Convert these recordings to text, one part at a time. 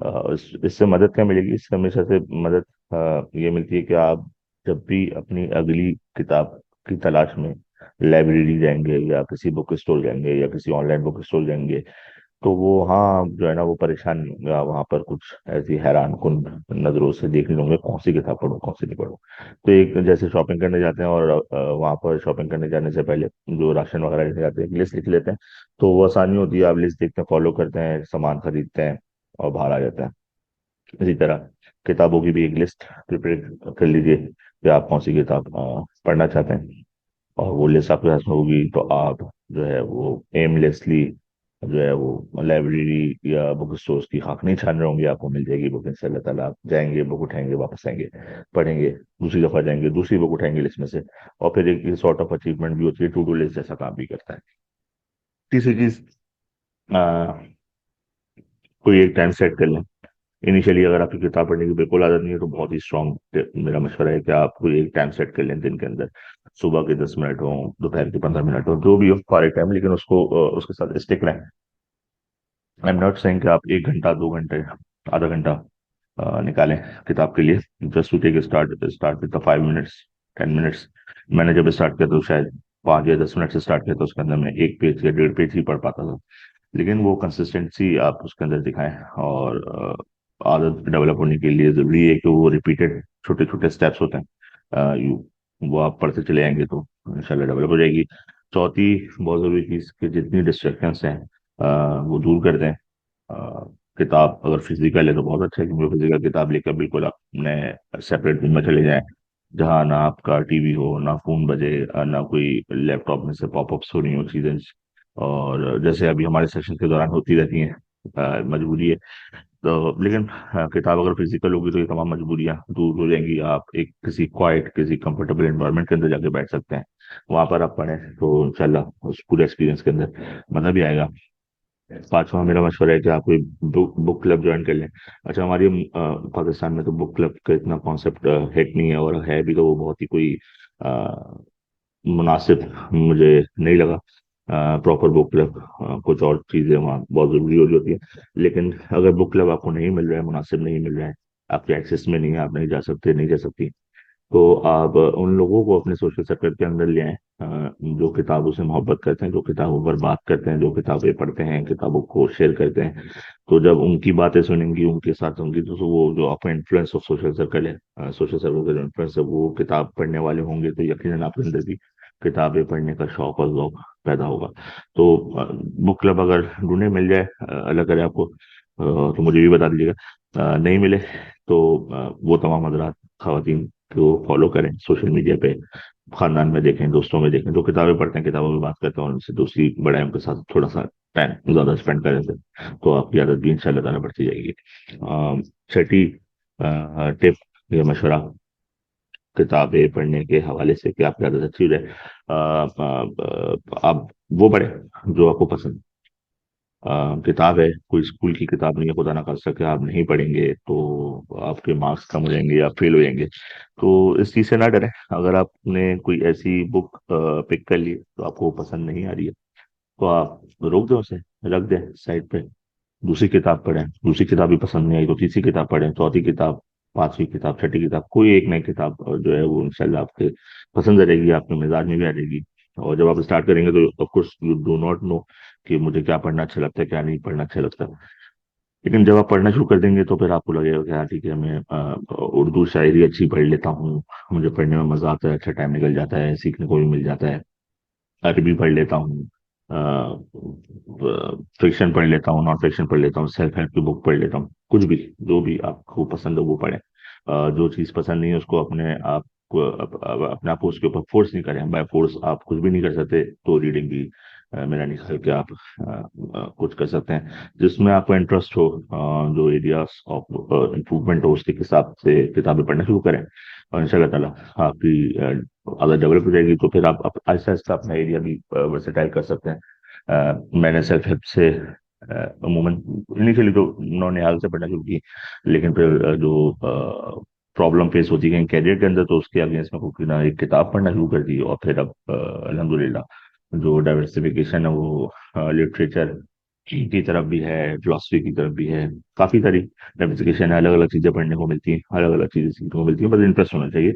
اس سے مدد کیا ملے گی؟ اس سے ہمیشہ سے مدد یہ ملتی ہے کہ آپ جب بھی اپنی اگلی کتاب کی تلاش میں لائبریری جائیں گے یا کسی بک اسٹور جائیں گے یا کسی آن لائن بک اسٹور جائیں گے، تو وہ ہاں جو ہے نا وہ پریشان نہیں ہوں گا، وہاں پر کچھ ایسی حیران کن نظروں سے دیکھنے لوں گے کون سی کتاب پڑھوں کون سی نہیں پڑھوں۔ تو ایک جیسے شاپنگ کرنے جاتے ہیں اور وہاں پر شاپنگ کرنے جانے سے پہلے جو راشن وغیرہ لے جاتے ہیں ایک لسٹ لکھ لیتے ہیں، تو وہ آسانی ہوتی ہے، آپ لسٹ دیکھتے ہیں، فالو کرتے ہیں، سامان خریدتے ہیں اور باہر آ جاتے ہیں۔ اسی طرح کتابوں کی بھی ایک لسٹ پریپیئر کر لیجیے کہ آپ کون سی کتاب پڑھنا چاہتے ہیں، اور وہ لسٹ آپ کے پاس ہوگی تو آپ جو ہے وہ ایم لیسلی جو ہے وہ لائبریری یا بک اسٹورس کی خاک نہیں چھان رہے ہوں گے، آپ کو مل جائے گی بک ان شاء اللہ تعالیٰ۔ آپ جائیں گے، بک اٹھائیں گے، واپس آئیں گے، پڑھیں گے، دوسری دفعہ جائیں گے، دوسری بک اٹھائیں گے لسٹ میں سے، اور پھر ایک سارٹ آف اچیومنٹ بھی ہوتی ہے، ٹو ڈو لسٹ جیسا کام بھی کرتا ہے۔ تیسری چیز، کوئی ایک ٹائم سیٹ کر لیں۔ انیشلی اگر آپ کی کتاب پڑھنے کی بالکل عادت نہیں ہے تو بہت ہی اسٹرانگ میرا مشورہ ہے کہ آپ کوئی ایک ٹائم سیٹ کر لیں دن کے اندر، صبح کے 10 منٹ ہوں، دوپہر کے 15 منٹ ہوں، جو بھی ہو فارغ ٹائم، لیکن اس کو اس کے ساتھ اسٹک رہیں۔ آئی ایم ناٹ سینگ کہ آپ 1 گھنٹہ 2 گھنٹے آدھا گھنٹہ نکالیں کتاب کے لیے، just to take start with 5 minutes 10 minutes. میں نے جب اسٹارٹ کیا تو شاید 5 یا 10 منٹ سے اسٹارٹ کیا، تو اس کے اندر میں 1 پیج یا 1.5 پیج ہی پڑھ پاتا تھا، لیکن وہ کنسسٹنسی آپ اس کے اندر دکھائیں، اور عادت ڈیولپ ہونے کے لیے ضروری ہے کہ وہ ریپیٹڈ چھوٹے چھوٹے اسٹیپس ہوتے ہیں، وہ آپ پڑھتے چلے جائیں گے تو انشاءاللہ ڈیولپ ہو جائے گی۔ چوتھی بہت ضروری چیز کہ جتنی ڈسٹریکشنس ہیں وہ دور کر دیں۔ کتاب اگر فزیکل ہے تو بہت اچھا ہے، کیونکہ فزیکل کتاب لے کر بالکل اپنے سیپریٹ روم میں چلے جائیں، جہاں نہ آپ کا ٹی وی ہو، نہ فون بجے، نہ کوئی لیپ ٹاپ میں سے پاپ اپس ہو رہی ہوں چیزیں، اور جیسے ابھی ہمارے سیشن کے دوران ہوتی رہتی ہیں، مجبوری ہے تو، لیکن کتاب اگر فزیکل ہوگی تو یہ تمام مجبوریاں دور ہو جائیں گی، آپ ایک کسی کوائٹ کسی کمفرٹیبل انوائرمنٹ کے اندر جا کے بیٹھ سکتے ہیں، وہاں پر آپ پڑھیں تو انشاءاللہ اس پورے ایکسپیرینس کے اندر مزہ بھی آئے گا۔ پانچواں میرا مشورہ ہے کہ آپ کوئی بک کلب جوائن کر لیں۔ اچھا، ہماری پاکستان میں تو بک کلب کا اتنا کانسیپٹ ہیٹ نہیں ہے، اور ہے بھی تو وہ بہت ہی کوئی مناسب مجھے نہیں لگا۔ پراپر بک کلب کچھ اور چیزیں وہاں بہت ضروری ہو جاتی ہیں، لیکن اگر بک کلب آپ کو نہیں مل رہا ہے، مناسب نہیں مل رہا ہے، آپ کے ایکسس میں نہیں ہے، آپ نہیں جا سکتے، نہیں جا سکتی، تو آپ ان لوگوں کو اپنے سوشل سرکل کے اندر لے آئیں جو کتابوں سے محبت کرتے ہیں، جو کتابوں پر بات کرتے ہیں، جو کتابیں پڑھتے ہیں، کتابوں کو شیئر کرتے ہیں۔ تو جب ان کی باتیں سنیں گی، ان کے ساتھ ہوں گی، تو وہ جو آپ کا انفلوئنس آف سوشل سرکل ہے، سوشل سرکل کا جو انفلوئنس ہے وہ کتاب پڑھنے والے ہوں گے، تو یقیناً آپ کے اندر بھی کتابیں پڑھنے کا شوق اور ذوق پیدا ہوگا۔ تو بک کلب اگر ڈھونڈے مل جائے، اللہ کرے آپ کو، تو مجھے بھی بتا دیجیے گا، نہیں ملے تو وہ تمام حضرات خواتین کو فالو کریں سوشل میڈیا پہ، خاندان میں دیکھیں، دوستوں میں دیکھیں، جو کتابیں پڑھتے ہیں، کتابوں میں بات کرتے ہیں، اور ان سے دوستی بڑھائیں، ان کے ساتھ تھوڑا سا ٹائم زیادہ اسپینڈ کریں سے، تو آپ کی عادت بھی ان شاء اللہ تعالیٰ بڑھتی جائے گی۔ چھٹی ٹپ یا مشورہ کتابیں پڑھنے کے حوالے سے کہ آپ کی عادت اچھی ہو جائے، آپ وہ پڑھیں جو آپ کو پسند۔ کتاب ہے، کوئی اسکول کی کتاب نہیں ہے، خدا نہ کر سکے آپ نہیں پڑھیں گے تو آپ کے مارکس کم ہو جائیں گے یا فیل ہو جائیں گے، تو اس چیز سے نہ ڈریں۔ اگر آپ نے کوئی ایسی بک پک کر لی تو آپ کو پسند نہیں آ رہی ہے، تو آپ روک دیں، اسے رکھ دیں سائڈ پہ، دوسری کتاب پڑھیں، دوسری کتاب بھی پسند نہیں آئی تو تیسری کتاب پڑھیں، چوتھی کتاب، پانچویں کتاب، چھٹی کتاب، کوئی ایک نئی کتاب جو ہے وہ انشاءاللہ آپ کے پسند رہے گی، آپ کے مزاج میں بھی آ جائے گی، اور جب آپ اسٹارٹ کریں گے تو of course you do not know کہ مجھے کیا پڑھنا اچھا لگتا ہے، کیا نہیں پڑھنا اچھا لگتا، لیکن جب آپ پڑھنا شروع کر دیں گے تو پھر آپ کو لگے گا کہ ہاں ٹھیک ہے، میں اردو شاعری اچھی پڑھ لیتا ہوں، مجھے پڑھنے میں مزہ آتا ہے، اچھا ٹائم نکل جاتا ہے، سیکھنے کو بھی مل جاتا ہے، عربی پڑھ لیتا ہوں، فکشن پڑھ لیتا ہوں، نان فکشن پڑھ لیتا ہوں، سیلف ہیلپ کی بک پڑھ لیتا ہوں، کچھ بھی جو بھی آپ کو پسند ہے وہ پڑھیں۔ جو چیز پسند نہیں ہے اس کو اپنے آپ کو اس کے اوپر فورس نہیں کریں، بائی فورس آپ کچھ بھی نہیں کر سکتے، تو ریڈنگ بھی میرا نہیں خیال کہ آپ کچھ کر سکتے ہیں، جس میں آپ کو انٹرسٹ ہو، جو ایریاز آف امپروومنٹ ہو اس کے حساب سے کتابیں پڑھنا شروع کریں، اور ان شاء اللہ تعالیٰ آپ کی اگر ڈیولپ ہو جائے گی تو پھر آپ آہستہ آہستہ اپنا ایریا بھی ورسٹائل کر سکتے ہیں۔ میں نے سیلف ہیلپ سے عموماً انیشلی تو نحال سے پڑھنا شروع کی، لیکن پھر جو پرابلم فیس ہوتی ہے کیریئر کے اندر، تو اس کے اگینسٹ میں کوئی نہ ایک کتاب پڑھنا شروع کر دی، اور پھر اب الحمدللہ جو ڈائورسفیکیشن ہے وہ لٹریچر کی طرف بھی ہے، فلاسفی کی طرف بھی ہے، کافی ساری ریمیفیکیشن ہے، الگ الگ چیزیں پڑھنے کو ملتی ہیں، الگ الگ چیزیں سیکھنے کو ملتی ہیں، بس انٹرسٹ ہونا چاہیے۔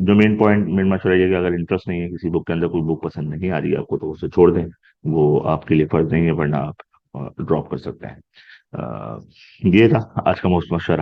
جو مین پوائنٹ مین مشورہ یہ ہے کہ اگر انٹرسٹ نہیں ہے کسی بک کے اندر، کوئی بک پسند نہیں آ رہی ہے آپ کو، تو اسے چھوڑ دیں، وہ آپ کے لیے فرض نہیں ہے، ورنہ آپ ڈراپ کر سکتے ہیں۔ یہ تھا آج کا موسٹ مشورہ۔